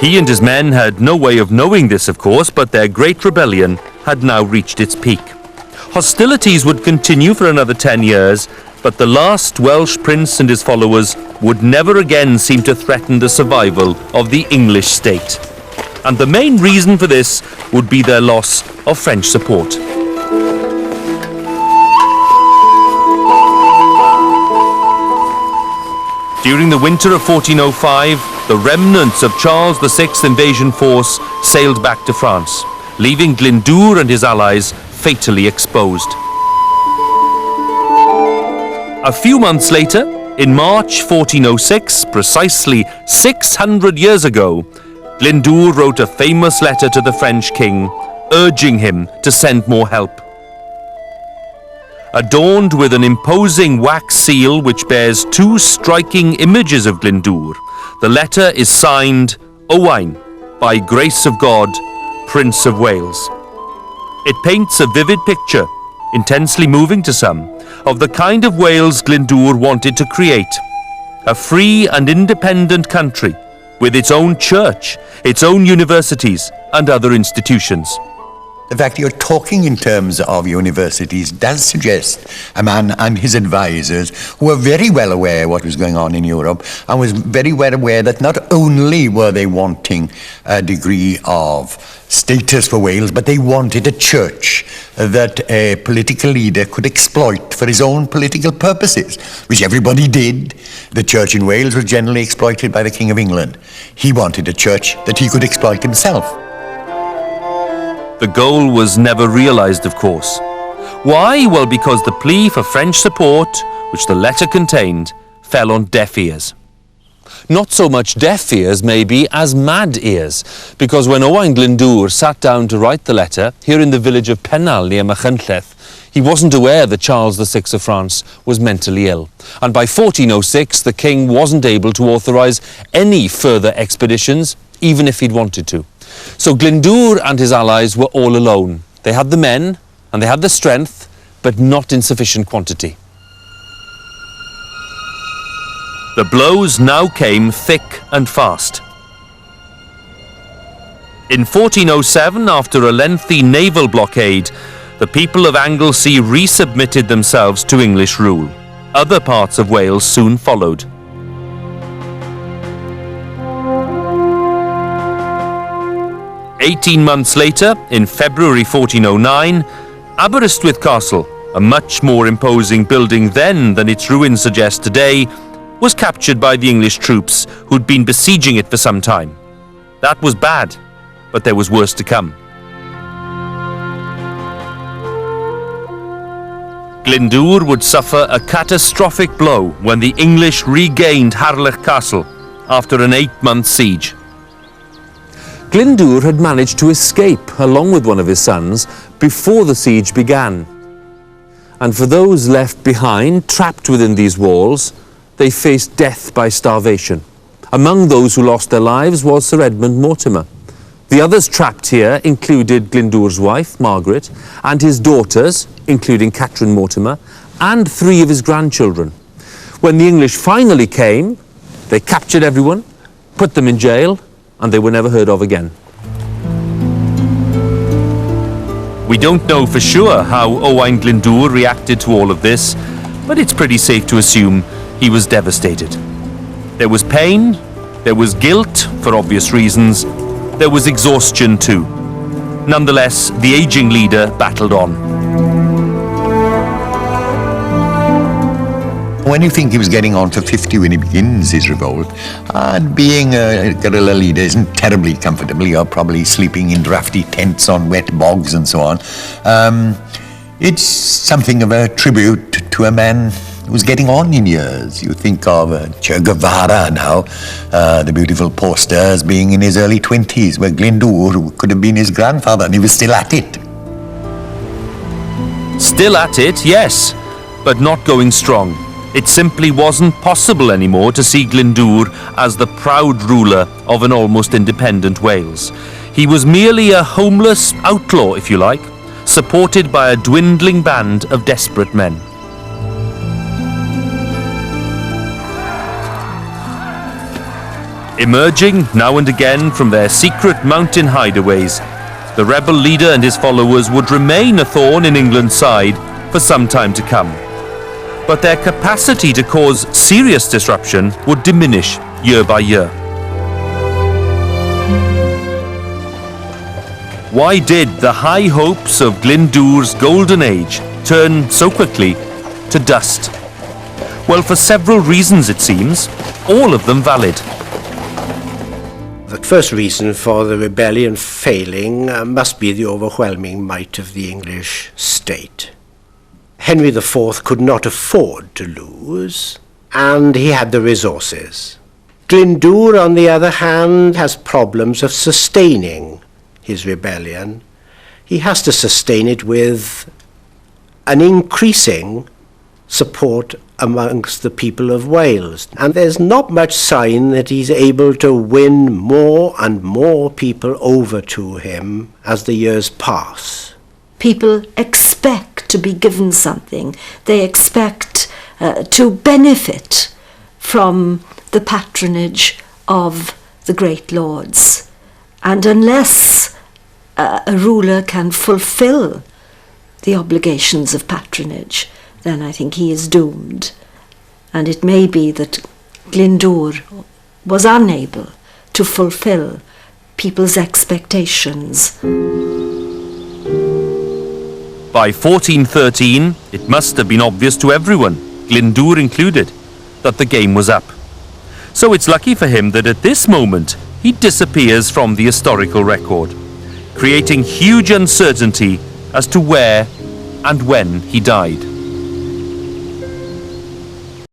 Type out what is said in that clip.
He and his men had no way of knowing this, of course, but their great rebellion had now reached its peak. Hostilities would continue for another 10 years, but the last Welsh prince and his followers would never again seem to threaten the survival of the English state. And the main reason for this would be their loss of French support. During the winter of 1405, the remnants of Charles VI's invasion force sailed back to France, leaving Glendower and his allies fatally exposed. A few months later, in March 1406, precisely 600 years ago, Glendower wrote a famous letter to the French king, urging him to send more help. Adorned with an imposing wax seal which bears two striking images of Glendower, the letter is signed Owain, by grace of God, Prince of Wales. It paints a vivid picture, intensely moving to some, of the kind of Wales Glendower wanted to create. A free and independent country, with its own church, its own universities, and other institutions. The fact you're talking in terms of universities does suggest a man and his advisors who were very well aware what was going on in Europe and was very well aware that not only were they wanting a degree of status for Wales, but they wanted a church that a political leader could exploit for his own political purposes, which everybody did. The church in Wales was generally exploited by the King of England. He wanted a church that he could exploit himself. The goal was never realized, of course. Why? Well, because the plea for French support, which the letter contained, fell on deaf ears. Not so much deaf ears, maybe, as mad ears, because when Owain Glyndwr sat down to write the letter, here in the village of Pennal near Machynlleth, he wasn't aware that Charles VI of France was mentally ill. And by 1406, the king wasn't able to authorize any further expeditions, even if he'd wanted to. So Glendower and his allies were all alone. They had the men and they had the strength, but not in sufficient quantity. The blows now came thick and fast. In 1407, after a lengthy naval blockade, the people of Anglesey resubmitted themselves to English rule. Other parts of Wales soon followed. "18 months later, in February 1409, Aberystwyth Castle, a much more imposing building then than its ruins suggest today, was captured by the English troops who'd been besieging it for some time. That was bad, but there was worse to come. Glendower would suffer a catastrophic blow when the English regained Harlech Castle after an 8-month siege. Glendower had managed to escape along with one of his sons before the siege began. And for those left behind, trapped within these walls, they faced death by starvation. Among those who lost their lives was Sir Edmund Mortimer. The others trapped here included Glendower's wife, Margaret, and his daughters, including Catherine Mortimer, and 3 of his grandchildren. When the English finally came, they captured everyone, put them in jail, and they were never heard of again. We don't know for sure how Owain Glyndwr reacted to all of this, but it's pretty safe to assume he was devastated. There was pain, there was guilt, for obvious reasons, there was exhaustion too. Nonetheless, the aging leader battled on. When you think he was getting on to 50 when he begins his revolt, and being a guerrilla leader isn't terribly comfortable. You're probably sleeping in drafty tents on wet bogs and so on. It's something of a tribute to a man who was getting on in years. You think of Che Guevara now, the beautiful posters being in his early 20s, where Glendower could have been his grandfather and he was still at it. Still at it, yes, but not going strong. It simply wasn't possible anymore to see Glendower as the proud ruler of an almost independent Wales. He was merely a homeless outlaw, if you like, supported by a dwindling band of desperate men. Emerging now and again from their secret mountain hideaways, the rebel leader and his followers would remain a thorn in England's side for some time to come. But their capacity to cause serious disruption would diminish year by year. Why did the high hopes of Glyndwr's golden age turn so quickly to dust? Well, for several reasons it seems, all of them valid. The first reason for the rebellion failing must be the overwhelming might of the English state. Henry IV could not afford to lose, and he had the resources. Glendower, on the other hand, has problems of sustaining his rebellion. He has to sustain it with an increasing support amongst the people of Wales. And there's not much sign that he's able to win more and more people over to him as the years pass. People expect to be given something. They expect to benefit from the patronage of the great lords. And unless a ruler can fulfill the obligations of patronage, then I think he is doomed. And it may be that Glendower was unable to fulfill people's expectations. By 1413, it must have been obvious to everyone, Glendower included, that the game was up. So it's lucky for him that at this moment he disappears from the historical record, creating huge uncertainty as to where and when he died.